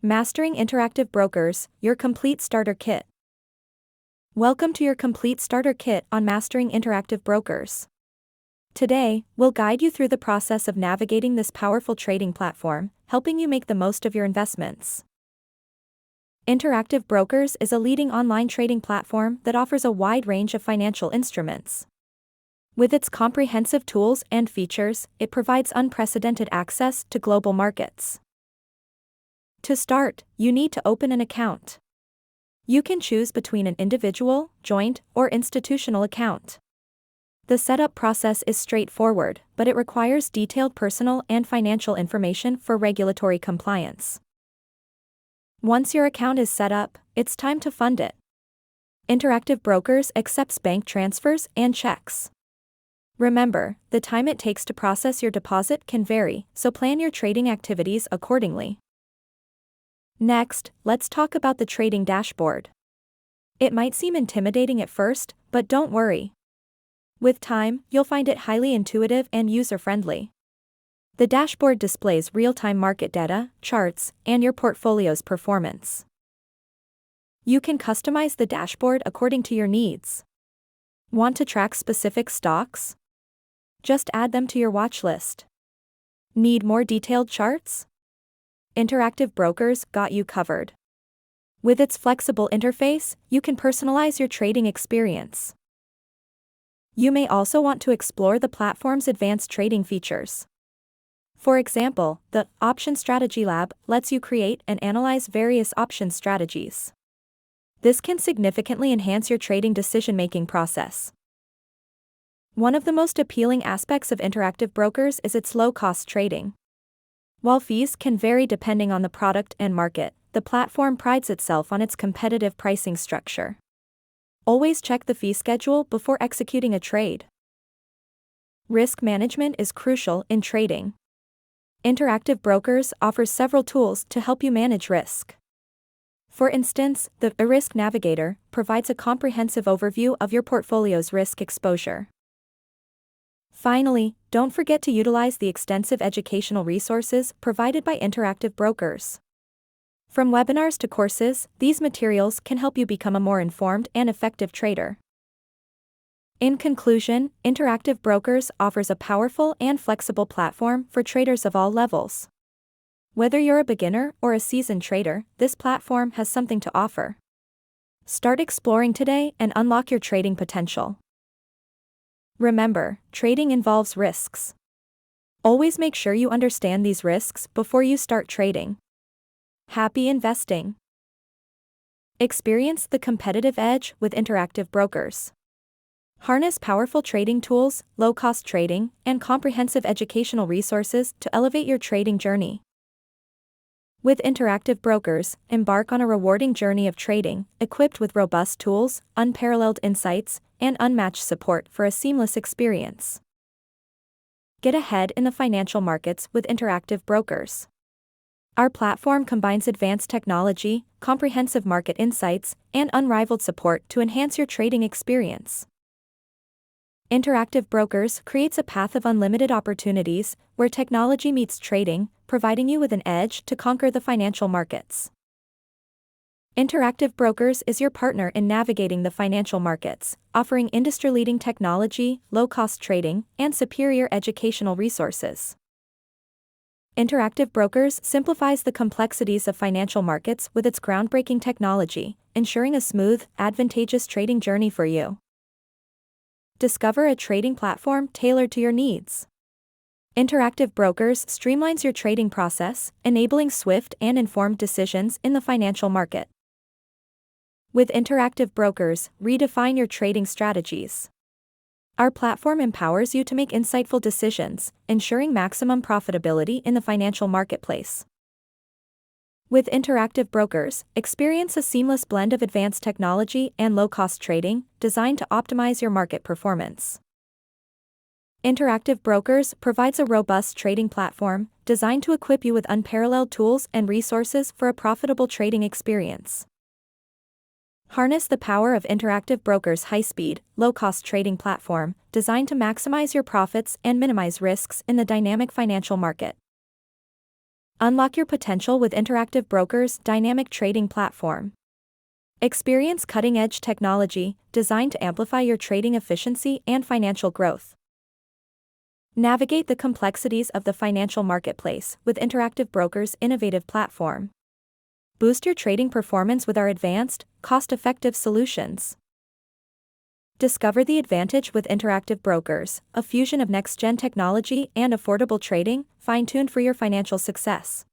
Mastering Interactive Brokers, your complete starter kit. Welcome to your complete starter kit on Mastering Interactive Brokers. Today, we'll guide you through the process of navigating this powerful trading platform, helping you make the most of your investments. Interactive Brokers is a leading online trading platform that offers a wide range of financial instruments. With its comprehensive tools and features, it provides unprecedented access to global markets. To start, you need to open an account. You can choose between an individual, joint, or institutional account. The setup process is straightforward, but it requires detailed personal and financial information for regulatory compliance. Once your account is set up, it's time to fund it. Interactive Brokers accepts bank transfers and checks. Remember, the time it takes to process your deposit can vary, so plan your trading activities accordingly. Next, let's talk about the trading dashboard. It might seem intimidating at first, but don't worry. With time, you'll find it highly intuitive and user-friendly. The dashboard displays real-time market data, charts, and your portfolio's performance. You can customize the dashboard according to your needs. Want to track specific stocks? Just add them to your watch list. Need more detailed charts? Interactive Brokers got you covered. With its flexible interface, you can personalize your trading experience. You may also want to explore the platform's advanced trading features. For example, the Option Strategy Lab lets you create and analyze various option strategies. This can significantly enhance your trading decision-making process. One of the most appealing aspects of Interactive Brokers is its low-cost trading. While fees can vary depending on the product and market, the platform prides itself on its competitive pricing structure. Always check the fee schedule before executing a trade. Risk management is crucial in trading. Interactive Brokers offers several tools to help you manage risk. For instance, the Risk Navigator provides a comprehensive overview of your portfolio's risk exposure. Finally, don't forget to utilize the extensive educational resources provided by Interactive Brokers. From webinars to courses, these materials can help you become a more informed and effective trader. In conclusion, Interactive Brokers offers a powerful and flexible platform for traders of all levels. Whether you're a beginner or a seasoned trader, this platform has something to offer. Start exploring today and unlock your trading potential. Remember, trading involves risks. Always make sure you understand these risks before you start trading. Happy investing! Experience the competitive edge with Interactive Brokers. Harness powerful trading tools, low-cost trading, and comprehensive educational resources to elevate your trading journey. With Interactive Brokers, embark on a rewarding journey of trading, equipped with robust tools, unparalleled insights, and unmatched support for a seamless experience. Get ahead in the financial markets with Interactive Brokers. Our platform combines advanced technology, comprehensive market insights, and unrivaled support to enhance your trading experience. Interactive Brokers creates a path of unlimited opportunities, where technology meets trading, providing you with an edge to conquer the financial markets. Interactive Brokers is your partner in navigating the financial markets, offering industry-leading technology, low-cost trading, and superior educational resources. Interactive Brokers simplifies the complexities of financial markets with its groundbreaking technology, ensuring a smooth, advantageous trading journey for you. Discover a trading platform tailored to your needs. Interactive Brokers streamlines your trading process, enabling swift and informed decisions in the financial market. With Interactive Brokers, redefine your trading strategies. Our platform empowers you to make insightful decisions, ensuring maximum profitability in the financial marketplace. With Interactive Brokers, experience a seamless blend of advanced technology and low-cost trading, designed to optimize your market performance. Interactive Brokers provides a robust trading platform, designed to equip you with unparalleled tools and resources for a profitable trading experience. Harness the power of Interactive Brokers' high-speed, low-cost trading platform, designed to maximize your profits and minimize risks in the dynamic financial market. Unlock your potential with Interactive Brokers' dynamic trading platform. Experience cutting-edge technology designed to amplify your trading efficiency and financial growth. Navigate the complexities of the financial marketplace with Interactive Brokers' innovative platform. Boost your trading performance with our advanced, cost-effective solutions. Discover the advantage with Interactive Brokers, a fusion of next-gen technology and affordable trading, fine-tuned for your financial success.